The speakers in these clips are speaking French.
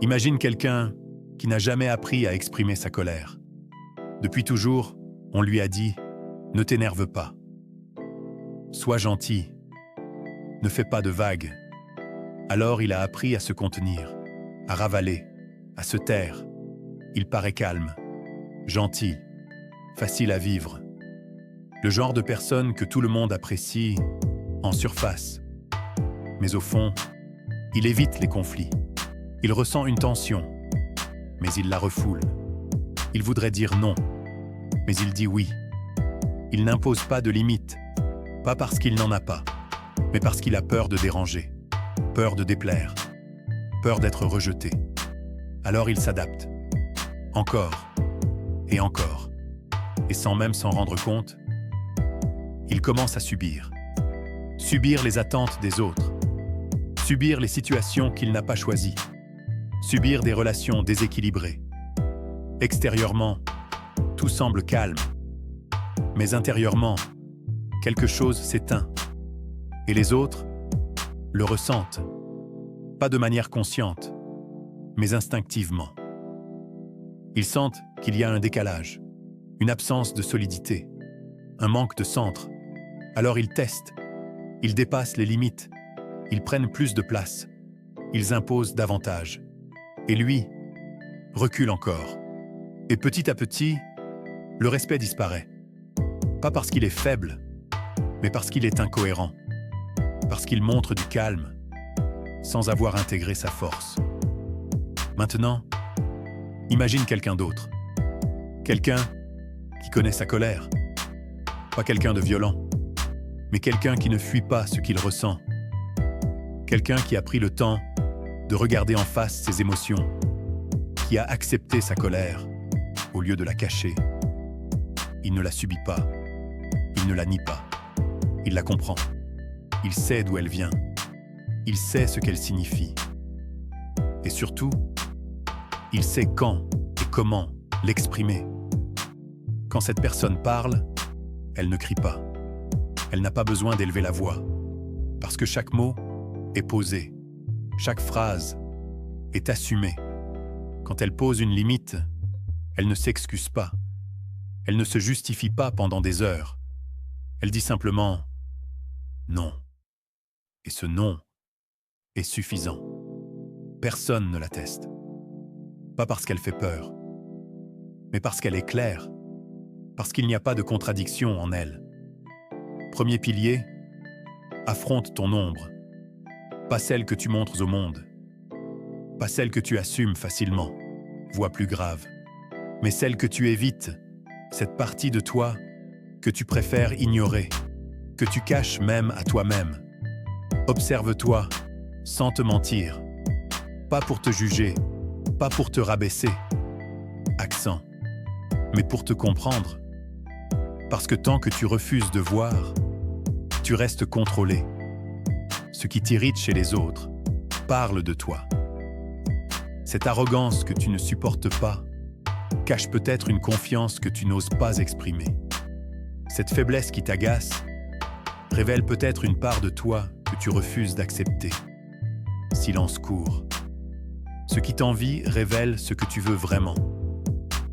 Imagine quelqu'un qui n'a jamais appris à exprimer sa colère. Depuis toujours, on lui a dit « Ne t'énerve pas. Sois gentil. Ne fais pas de vagues. » Alors il a appris à se contenir, à ravaler, à se taire. Il paraît calme, gentil, facile à vivre. Le genre de personne que tout le monde apprécie en surface. Mais au fond, il évite les conflits. Il ressent une tension, mais il la refoule. Il voudrait dire non, mais il dit oui. Il n'impose pas de limites, pas parce qu'il n'en a pas, mais parce qu'il a peur de déranger, peur de déplaire, peur d'être rejeté. Alors il s'adapte, encore et encore. Et sans même s'en rendre compte, il commence à subir. Subir les attentes des autres, subir les situations qu'il n'a pas choisies, subir des relations déséquilibrées. Extérieurement, tout semble calme, mais intérieurement, quelque chose s'éteint. Et les autres le ressentent, pas de manière consciente, mais instinctivement. Ils sentent qu'il y a un décalage, une absence de solidité, un manque de centre. Alors ils testent, ils dépassent les limites, ils prennent plus de place, ils imposent davantage. Et lui recule encore. Et petit à petit, le respect disparaît. Pas parce qu'il est faible, mais parce qu'il est incohérent. Parce qu'il montre du calme, sans avoir intégré sa force. Maintenant, imagine quelqu'un d'autre. Quelqu'un qui connaît sa colère. Pas quelqu'un de violent, mais quelqu'un qui ne fuit pas ce qu'il ressent. Quelqu'un qui a pris le temps de regarder en face ses émotions, qui a accepté sa colère au lieu de la cacher. Il ne la subit pas, il ne la nie pas, il la comprend. Il sait d'où elle vient, il sait ce qu'elle signifie. Et surtout, il sait quand et comment l'exprimer. Quand cette personne parle, elle ne crie pas. Elle n'a pas besoin d'élever la voix, parce que chaque mot est posé, chaque phrase est assumée. Quand elle pose une limite, elle ne s'excuse pas, elle ne se justifie pas pendant des heures. Elle dit simplement « non ». Et ce « non » est suffisant. Personne ne l'atteste. Pas parce qu'elle fait peur, mais parce qu'elle est claire, parce qu'il n'y a pas de contradiction en elle. Premier pilier, affronte ton ombre. Pas celle que tu montres au monde, pas celle que tu assumes facilement, voire plus grave, mais celle que tu évites, cette partie de toi que tu préfères ignorer, que tu caches même à toi-même. Observe-toi sans te mentir, pas pour te juger, pas pour te rabaisser, accent, mais pour te comprendre. Parce que tant que tu refuses de voir, tu restes contrôlé. Ce qui t'irrite chez les autres parle de toi. Cette arrogance que tu ne supportes pas cache peut-être une confiance que tu n'oses pas exprimer. Cette faiblesse qui t'agace révèle peut-être une part de toi que tu refuses d'accepter. Silence court. Ce qui t'envie révèle ce que tu veux vraiment,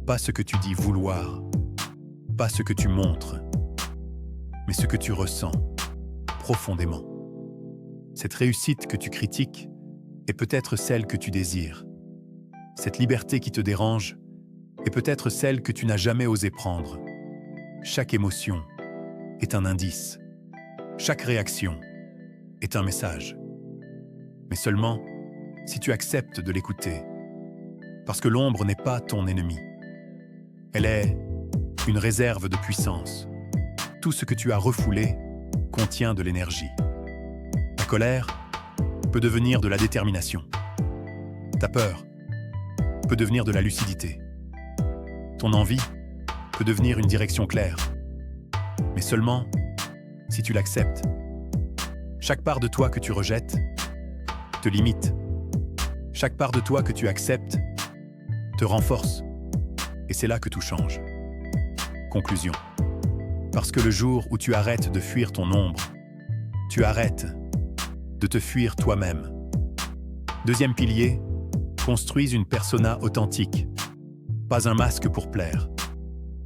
pas ce que tu dis vouloir, pas ce que tu montres, mais ce que tu ressens profondément. Cette réussite que tu critiques est peut-être celle que tu désires. Cette liberté qui te dérange est peut-être celle que tu n'as jamais osé prendre. Chaque émotion est un indice. Chaque réaction est un message. Mais seulement si tu acceptes de l'écouter. Parce que l'ombre n'est pas ton ennemi. Elle est une réserve de puissance. Tout ce que tu as refoulé contient de l'énergie. Ta colère peut devenir de la détermination. Ta peur peut devenir de la lucidité. Ton envie peut devenir une direction claire. Mais seulement si tu l'acceptes. Chaque part de toi que tu rejettes te limite. Chaque part de toi que tu acceptes te renforce. Et c'est là que tout change. Conclusion. Parce que le jour où tu arrêtes de fuir ton ombre, tu arrêtes de te fuir toi-même. Deuxième pilier, construisent une persona authentique. Pas un masque pour plaire,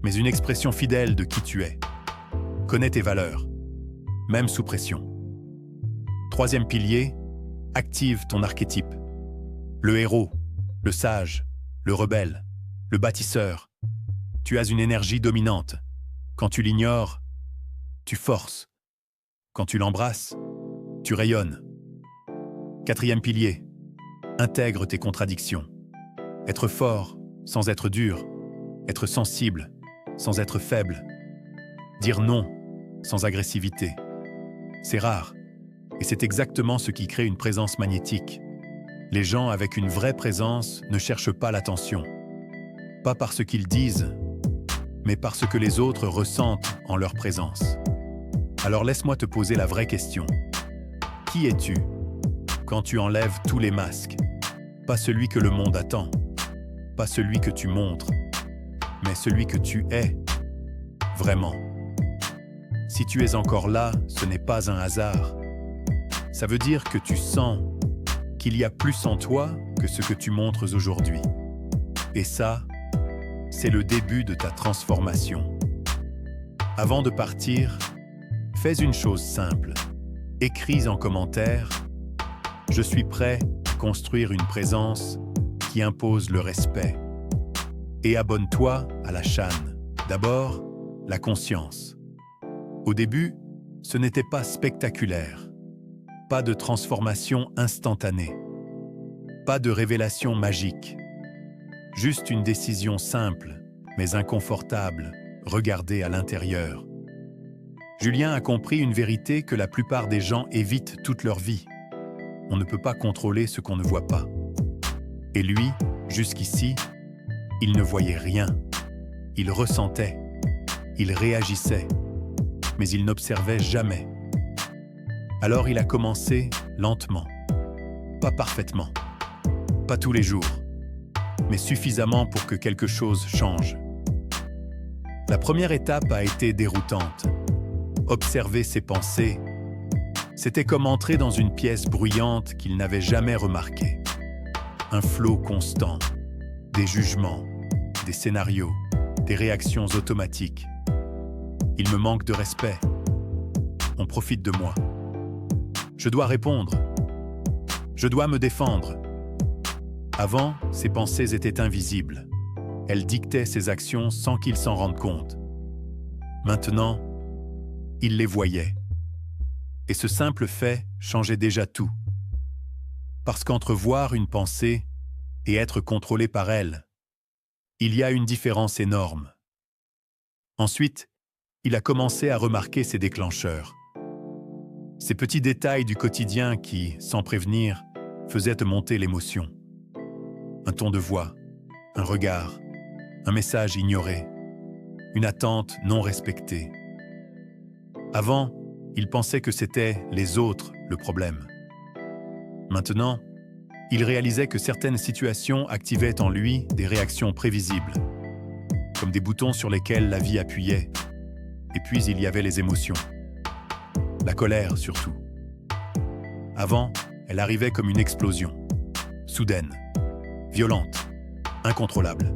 mais une expression fidèle de qui tu es. Connais tes valeurs, même sous pression. Troisième pilier, active ton archétype. Le héros, le sage, le rebelle, le bâtisseur. Tu as une énergie dominante. Quand tu l'ignores, tu forces. Quand tu l'embrasses, tu rayonnes. Quatrième pilier, intègre tes contradictions. Être fort sans être dur. Être sensible sans être faible. Dire non sans agressivité. C'est rare, et c'est exactement ce qui crée une présence magnétique. Les gens avec une vraie présence ne cherchent pas l'attention. Pas par ce qu'ils disent, mais par ce que les autres ressentent en leur présence. Alors laisse-moi te poser la vraie question. Qui es-tu quand tu enlèves tous les masques? Pas celui que le monde attend, pas celui que tu montres, mais celui que tu es, vraiment. Si tu es encore là, ce n'est pas un hasard. Ça veut dire que tu sens qu'il y a plus en toi que ce que tu montres aujourd'hui. Et ça, c'est le début de ta transformation. Avant de partir, fais une chose simple. Écris en commentaire « Je suis prêt à construire une présence qui impose le respect. » Et abonne-toi à la chaîne. D'abord, la conscience. Au début, ce n'était pas spectaculaire. Pas de transformation instantanée. Pas de révélation magique. Juste une décision simple, mais inconfortable, regardée à l'intérieur. Julien a compris une vérité que la plupart des gens évitent toute leur vie. On ne peut pas contrôler ce qu'on ne voit pas. Et lui, jusqu'ici, il ne voyait rien. Il ressentait. Il réagissait. Mais il n'observait jamais. Alors il a commencé lentement. Pas parfaitement. Pas tous les jours. Mais suffisamment pour que quelque chose change. La première étape a été déroutante. Observer ses pensées, c'était comme entrer dans une pièce bruyante qu'il n'avait jamais remarquée. Un flot constant, des jugements, des scénarios, des réactions automatiques. Il me manque de respect. On profite de moi. Je dois répondre. Je dois me défendre. Avant, ses pensées étaient invisibles. Elles dictaient ses actions sans qu'il s'en rende compte. Maintenant, il les voyait. Et ce simple fait changeait déjà tout. Parce qu'entre voir une pensée et être contrôlé par elle, il y a une différence énorme. Ensuite, il a commencé à remarquer ses déclencheurs. Ces petits détails du quotidien qui, sans prévenir, faisaient monter l'émotion. Un ton de voix, un regard, un message ignoré, une attente non respectée. Avant, il pensait que c'était les autres le problème. Maintenant, il réalisait que certaines situations activaient en lui des réactions prévisibles, comme des boutons sur lesquels la vie appuyait. Et puis il y avait les émotions. La colère surtout. Avant, elle arrivait comme une explosion, soudaine, violente, incontrôlable.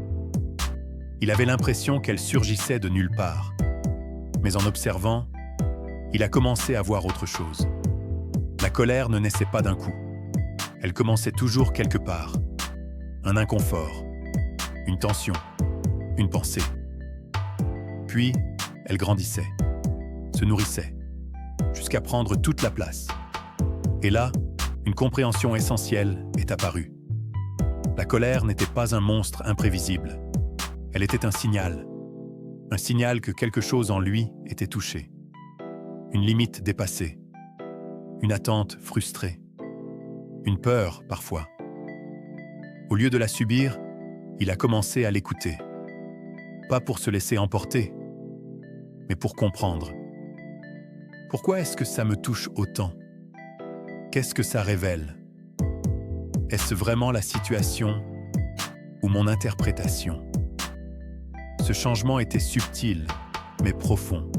Il avait l'impression qu'elle surgissait de nulle part. Mais en observant, il a commencé à voir autre chose. La colère ne naissait pas d'un coup. Elle commençait toujours quelque part. Un inconfort, une tension, une pensée. Puis, elle grandissait, se nourrissait, jusqu'à prendre toute la place. Et là, une compréhension essentielle est apparue. La colère n'était pas un monstre imprévisible. Elle était un signal que quelque chose en lui était touché. Une limite dépassée, une attente frustrée, une peur parfois. Au lieu de la subir, il a commencé à l'écouter. Pas pour se laisser emporter, mais pour comprendre. Pourquoi est-ce que ça me touche autant? Qu'est-ce que ça révèle? Est-ce vraiment la situation ou mon interprétation? Ce changement était subtil, mais profond.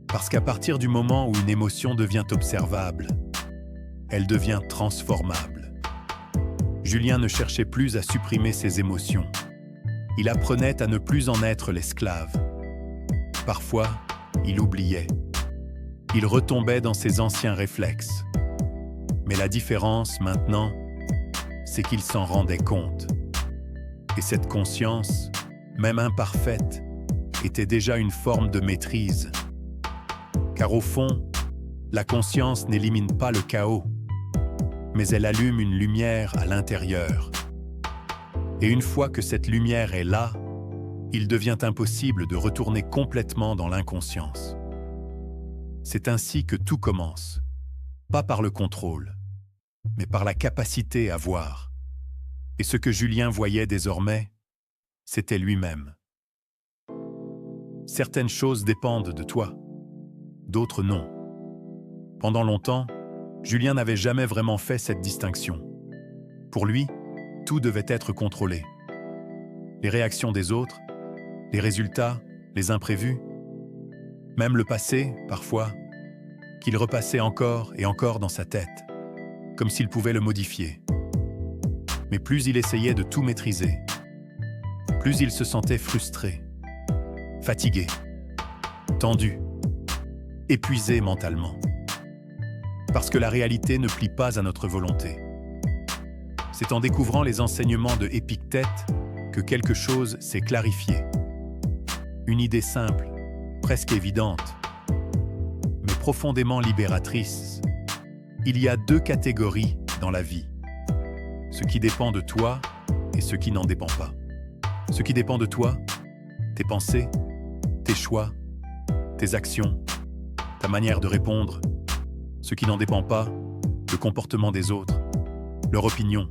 Parce qu'à partir du moment où une émotion devient observable, elle devient transformable. Julien ne cherchait plus à supprimer ses émotions. Il apprenait à ne plus en être l'esclave. Parfois, il oubliait. Il retombait dans ses anciens réflexes. Mais la différence maintenant, c'est qu'il s'en rendait compte. Et cette conscience, même imparfaite, était déjà une forme de maîtrise. Car au fond, la conscience n'élimine pas le chaos, mais elle allume une lumière à l'intérieur. Et une fois que cette lumière est là, il devient impossible de retourner complètement dans l'inconscience. C'est ainsi que tout commence, pas par le contrôle, mais par la capacité à voir. Et ce que Julien voyait désormais, c'était lui-même. Certaines choses dépendent de toi, d'autres non. Pendant longtemps, Julien n'avait jamais vraiment fait cette distinction. Pour lui, tout devait être contrôlé. Les réactions des autres, les résultats, les imprévus, même le passé, parfois, qu'il repassait encore et encore dans sa tête, comme s'il pouvait le modifier. Mais plus il essayait de tout maîtriser, plus il se sentait frustré, fatigué, tendu, épuisé mentalement. Parce que la réalité ne plie pas à notre volonté. C'est en découvrant les enseignements de Épictète que quelque chose s'est clarifié. Une idée simple, presque évidente, mais profondément libératrice. Il y a deux catégories dans la vie. Ce qui dépend de toi et ce qui n'en dépend pas. Ce qui dépend de toi, tes pensées, tes choix, tes actions, ta manière de répondre. Ce qui n'en dépend pas, le comportement des autres, leur opinion,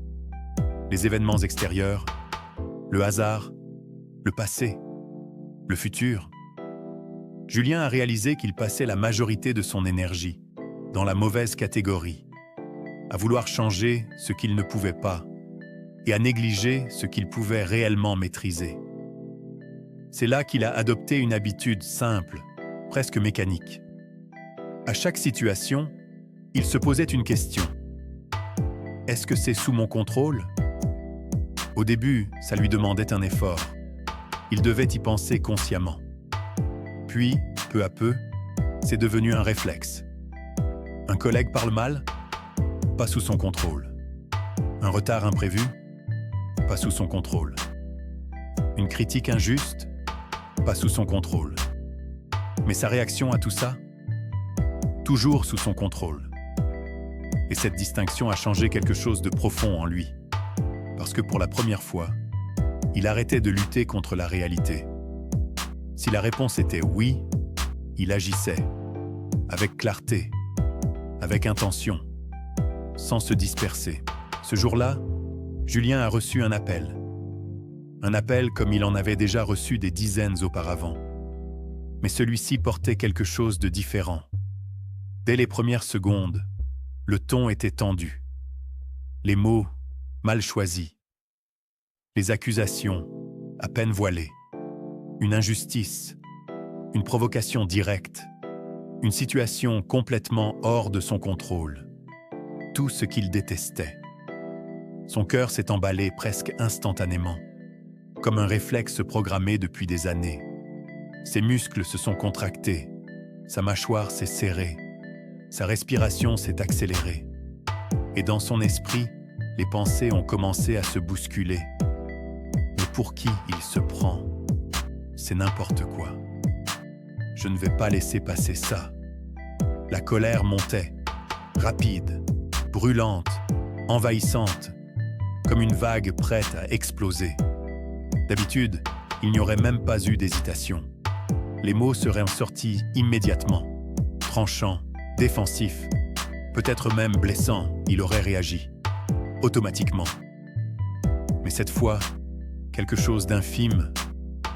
les événements extérieurs, le hasard, le passé, le futur. Julien a réalisé qu'il passait la majorité de son énergie dans la mauvaise catégorie, à vouloir changer ce qu'il ne pouvait pas et à négliger ce qu'il pouvait réellement maîtriser. C'est là qu'il a adopté une habitude simple, presque mécanique. À chaque situation, il se posait une question. Est-ce que c'est sous mon contrôle ? Au début, ça lui demandait un effort. Il devait y penser consciemment. Puis, peu à peu, c'est devenu un réflexe. Un collègue parle mal ? Pas sous son contrôle. Un retard imprévu ? Pas sous son contrôle. Une critique injuste ? Pas sous son contrôle. Mais sa réaction à tout ça ? Toujours sous son contrôle. Et cette distinction a changé quelque chose de profond en lui. Parce que pour la première fois, il arrêtait de lutter contre la réalité. Si la réponse était oui, il agissait, avec clarté, avec intention, sans se disperser. Ce jour-là, Julien a reçu un appel. Un appel comme il en avait déjà reçu des dizaines auparavant. Mais celui-ci portait quelque chose de différent. Dès les premières secondes, le ton était tendu. Les mots, mal choisis. Les accusations, à peine voilées. Une injustice, une provocation directe. Une situation complètement hors de son contrôle. Tout ce qu'il détestait. Son cœur s'est emballé presque instantanément, comme un réflexe programmé depuis des années. Ses muscles se sont contractés, sa mâchoire s'est serrée, sa respiration s'est accélérée. Et dans son esprit, les pensées ont commencé à se bousculer. Mais pour qui il se prend ? C'est n'importe quoi. Je ne vais pas laisser passer ça. La colère montait, rapide, brûlante, envahissante, comme une vague prête à exploser. D'habitude, il n'y aurait même pas eu d'hésitation. Les mots seraient sortis immédiatement, tranchants, défensifs, peut-être même blessants, il aurait réagi, automatiquement. Mais cette fois, quelque chose d'infime,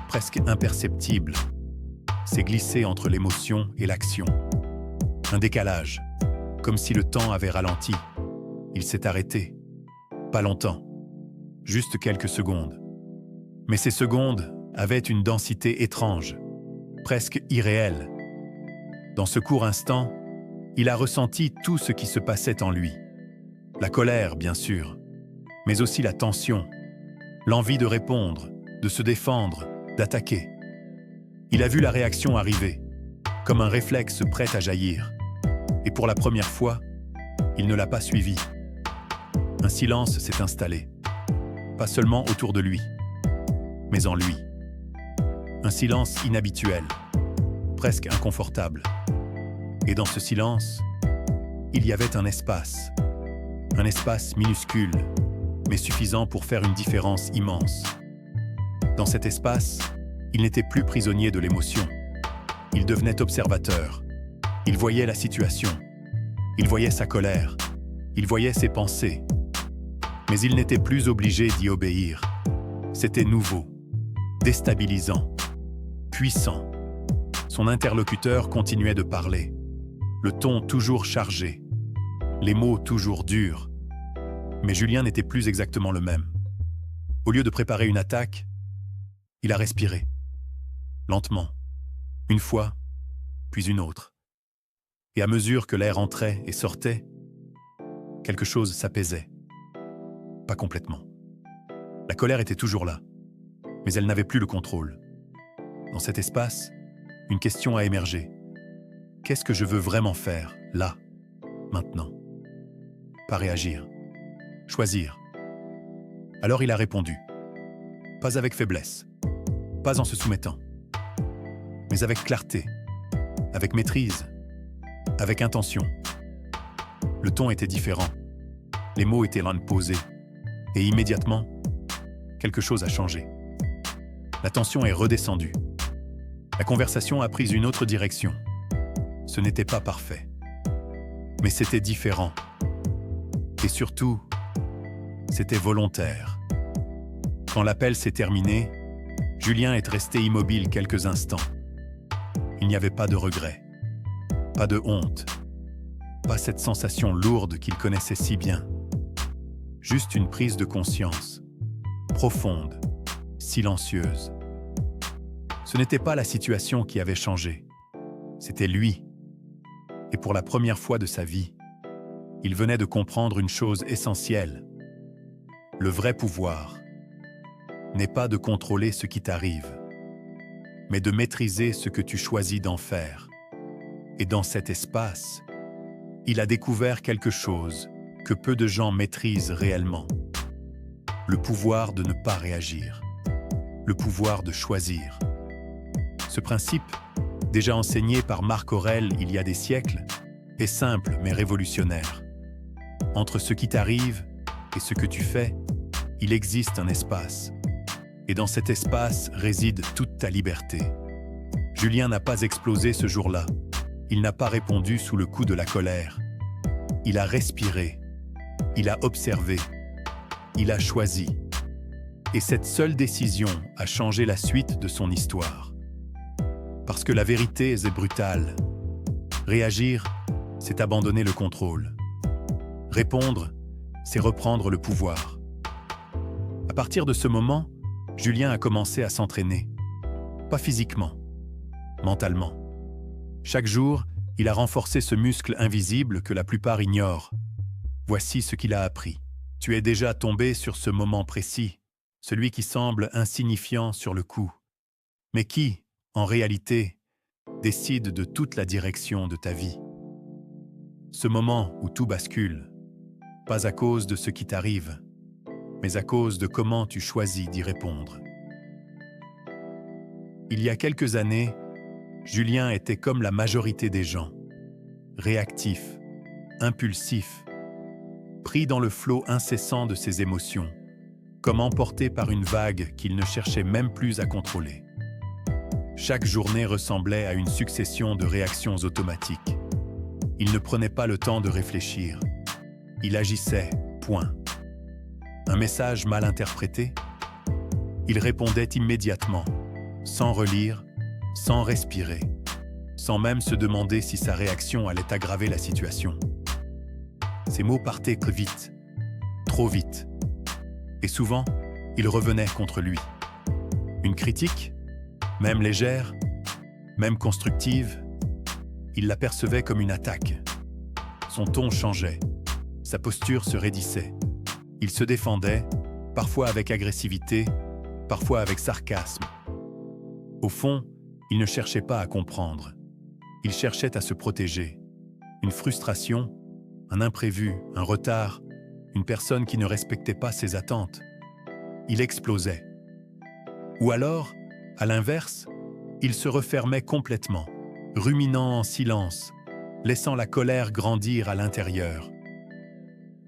presque imperceptible, s'est glissé entre l'émotion et l'action. Un décalage, comme si le temps avait ralenti. Il s'est arrêté. Pas longtemps, juste quelques secondes. Mais ces secondes avaient une densité étrange, presque irréelle. Dans ce court instant, il a ressenti tout ce qui se passait en lui. La colère, bien sûr, mais aussi la tension, l'envie de répondre, de se défendre, d'attaquer. Il a vu la réaction arriver, comme un réflexe prêt à jaillir. Et pour la première fois, il ne l'a pas suivi. Un silence s'est installé, pas seulement autour de lui, mais en lui. Un silence inhabituel, presque inconfortable. Et dans ce silence, il y avait un espace minuscule, mais suffisant pour faire une différence immense. Dans cet espace, il n'était plus prisonnier de l'émotion. Il devenait observateur. Il voyait la situation. Il voyait sa colère. Il voyait ses pensées. Mais il n'était plus obligé d'y obéir. C'était nouveau, déstabilisant, puissant. Son interlocuteur continuait de parler, le ton toujours chargé, les mots toujours durs. Mais Julien n'était plus exactement le même. Au lieu de préparer une attaque, il a respiré, lentement, une fois, puis une autre. Et à mesure que l'air entrait et sortait, quelque chose s'apaisait. Pas complètement. La colère était toujours là, mais elle n'avait plus le contrôle. Dans cet espace, une question a émergé. Qu'est-ce que je veux vraiment faire, là, maintenant? Pas réagir, choisir. Alors il a répondu. Pas avec faiblesse, pas en se soumettant, mais avec clarté, avec maîtrise, avec intention. Le ton était différent, les mots étaient posés, et immédiatement, quelque chose a changé. La tension est redescendue. La conversation a pris une autre direction. Ce n'était pas parfait, mais c'était différent. Et surtout, c'était volontaire. Quand l'appel s'est terminé, Julien est resté immobile quelques instants. Il n'y avait pas de regret, pas de honte, pas cette sensation lourde qu'il connaissait si bien. Juste une prise de conscience, profonde, silencieuse. Ce n'était pas la situation qui avait changé, c'était lui. Et pour la première fois de sa vie, il venait de comprendre une chose essentielle. Le vrai pouvoir n'est pas de contrôler ce qui t'arrive, mais de maîtriser ce que tu choisis d'en faire. Et dans cet espace, il a découvert quelque chose que peu de gens maîtrisent réellement. Le pouvoir de ne pas réagir. Le pouvoir de choisir. Ce principe, déjà enseigné par Marc Aurèle il y a des siècles, est simple mais révolutionnaire. Entre ce qui t'arrive et ce que tu fais, il existe un espace. Et dans cet espace réside toute ta liberté. Julien n'a pas explosé ce jour-là. Il n'a pas répondu sous le coup de la colère. Il a respiré. Il a observé. Il a choisi. Et cette seule décision a changé la suite de son histoire. Parce que la vérité est brutale. Réagir, c'est abandonner le contrôle. Répondre, c'est reprendre le pouvoir. À partir de ce moment, Julien a commencé à s'entraîner. Pas physiquement, mentalement. Chaque jour, il a renforcé ce muscle invisible que la plupart ignorent. Voici ce qu'il a appris. Tu es déjà tombé sur ce moment précis, celui qui semble insignifiant sur le coup, mais qui, en réalité, décide de toute la direction de ta vie. Ce moment où tout bascule, pas à cause de ce qui t'arrive, mais à cause de comment tu choisis d'y répondre. Il y a quelques années, Julien était comme la majorité des gens, réactif, impulsif, pris dans le flot incessant de ses émotions, comme emporté par une vague qu'il ne cherchait même plus à contrôler. Chaque journée ressemblait à une succession de réactions automatiques. Il ne prenait pas le temps de réfléchir. Il agissait, point. Un message mal interprété? Il répondait immédiatement, sans relire, sans respirer, sans même se demander si sa réaction allait aggraver la situation. Ses mots partaient vite, trop vite. Et souvent, ils revenaient contre lui. Une critique, même légère, même constructive, il la percevait comme une attaque. Son ton changeait, sa posture se raidissait. Il se défendait, parfois avec agressivité, parfois avec sarcasme. Au fond, il ne cherchait pas à comprendre. Il cherchait à se protéger. Une frustration, un imprévu, un retard, une personne qui ne respectait pas ses attentes. Il explosait. Ou alors, à l'inverse, il se refermait complètement, ruminant en silence, laissant la colère grandir à l'intérieur.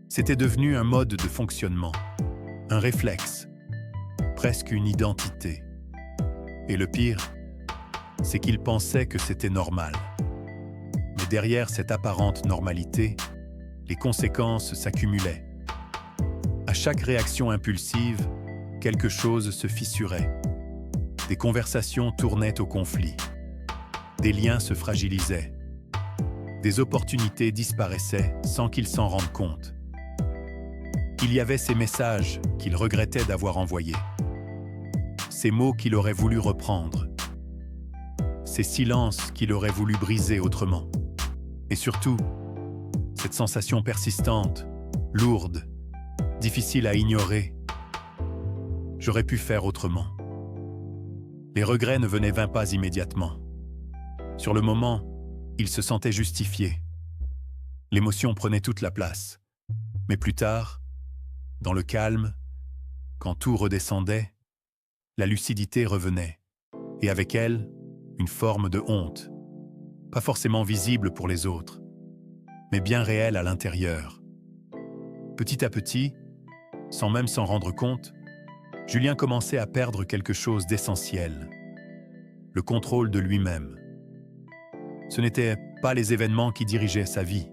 C'était devenu un mode de fonctionnement, un réflexe, presque une identité. Et le pire, c'est qu'il pensait que c'était normal. Mais derrière cette apparente normalité, les conséquences s'accumulaient. À chaque réaction impulsive, quelque chose se fissurait. Des conversations tournaient au conflit. Des liens se fragilisaient. Des opportunités disparaissaient sans qu'il s'en rende compte. Il y avait ces messages qu'il regrettait d'avoir envoyés. Ces mots qu'il aurait voulu reprendre. Ces silences qu'il aurait voulu briser autrement. Et surtout, cette sensation persistante, lourde, difficile à ignorer. J'aurais pu faire autrement. Les regrets ne venaient pas immédiatement. Sur le moment, il se sentait justifié. L'émotion prenait toute la place. Mais plus tard, dans le calme, quand tout redescendait, la lucidité revenait, et avec elle, une forme de honte, pas forcément visible pour les autres, mais bien réelle à l'intérieur. Petit à petit, sans même s'en rendre compte, Julien commençait à perdre quelque chose d'essentiel, le contrôle de lui-même. Ce n'étaient pas les événements qui dirigeaient sa vie,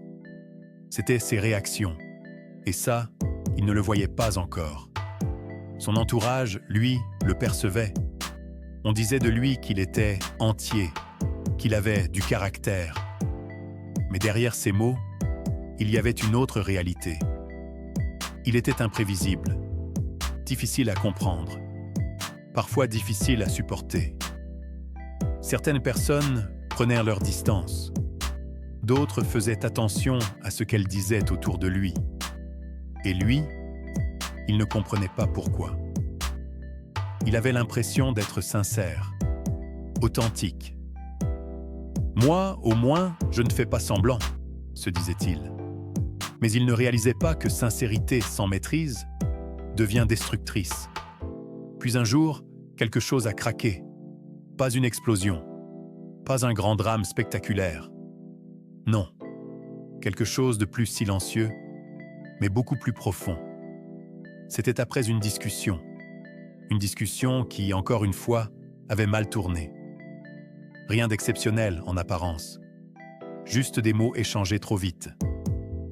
c'étaient ses réactions, et ça, il ne le voyait pas encore. Son entourage, lui, le percevait. On disait de lui qu'il était entier, qu'il avait du caractère. Mais derrière ces mots, il y avait une autre réalité. Il était imprévisible, difficile à comprendre, parfois difficile à supporter. Certaines personnes prenaient leur distance. D'autres faisaient attention à ce qu'elles disaient autour de lui. Et lui, il ne comprenait pas pourquoi. Il avait l'impression d'être sincère, authentique. « Moi, au moins, je ne fais pas semblant », se disait-il. Mais il ne réalisait pas que sincérité sans maîtrise devient destructrice. Puis un jour, quelque chose a craqué. Pas une explosion, pas un grand drame spectaculaire. Non, quelque chose de plus silencieux, mais beaucoup plus profond. C'était après une discussion qui, encore une fois, avait mal tourné. Rien d'exceptionnel en apparence, juste des mots échangés trop vite.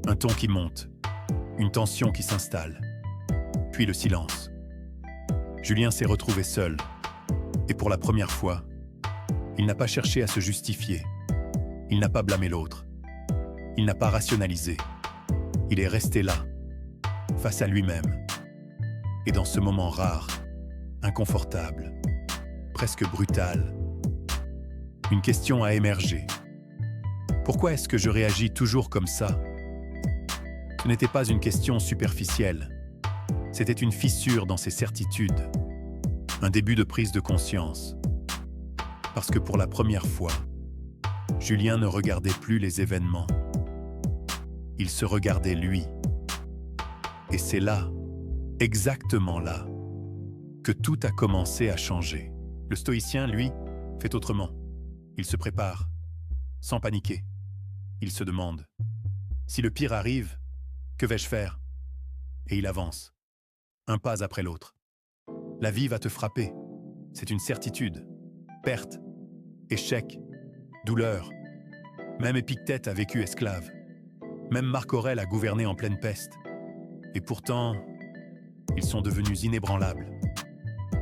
Un ton qui monte, une tension qui s'installe, puis le silence. Julien s'est retrouvé seul, et pour la première fois, il n'a pas cherché à se justifier. Il n'a pas blâmé l'autre. Il n'a pas rationalisé. Il est resté là, face à lui-même. Et dans ce moment rare, inconfortable, presque brutal, une question a émergé. Pourquoi est-ce que je réagis toujours comme ça ? Ce n'était pas une question superficielle. C'était une fissure dans ses certitudes, un début de prise de conscience. Parce que pour la première fois, Julien ne regardait plus les événements. Il se regardait lui. Et c'est là, exactement là, que tout a commencé à changer. Le stoïcien, lui, fait autrement. Il se prépare, sans paniquer. Il se demande, si le pire arrive, que vais-je faire ? Et il avance, un pas après l'autre. La vie va te frapper, c'est une certitude. Perte, échec, douleur. Même Épictète a vécu esclave. Même Marc Aurèle a gouverné en pleine peste. Et pourtant, ils sont devenus inébranlables.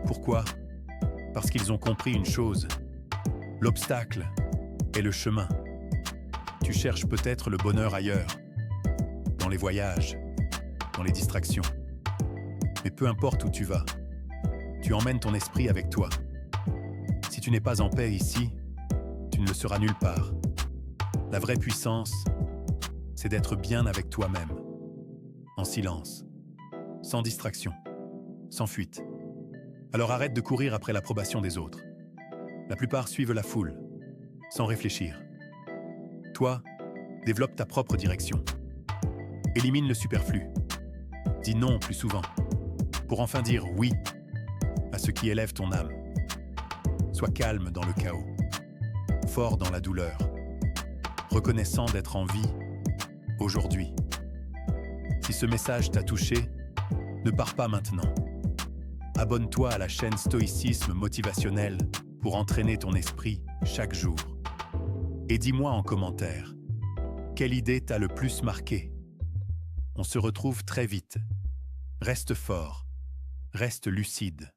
Pourquoi ? Parce qu'ils ont compris une chose. L'obstacle est le chemin. Tu cherches peut-être le bonheur ailleurs, dans les voyages, dans les distractions. Mais peu importe où tu vas, tu emmènes ton esprit avec toi. Si tu n'es pas en paix ici, tu ne le seras nulle part. La vraie puissance, c'est d'être bien avec toi-même, en silence, sans distraction, sans fuite. Alors arrête de courir après l'approbation des autres. La plupart suivent la foule, sans réfléchir. Toi, développe ta propre direction. Élimine le superflu. Dis non plus souvent, pour enfin dire oui à ce qui élève ton âme. Sois calme dans le chaos, fort dans la douleur, reconnaissant d'être en vie aujourd'hui. Si ce message t'a touché, ne pars pas maintenant. Abonne-toi à la chaîne Stoïcisme Motivationnel pour entraîner ton esprit chaque jour. Et dis-moi en commentaire, quelle idée t'a le plus marqué? On se retrouve très vite. Reste fort, reste lucide.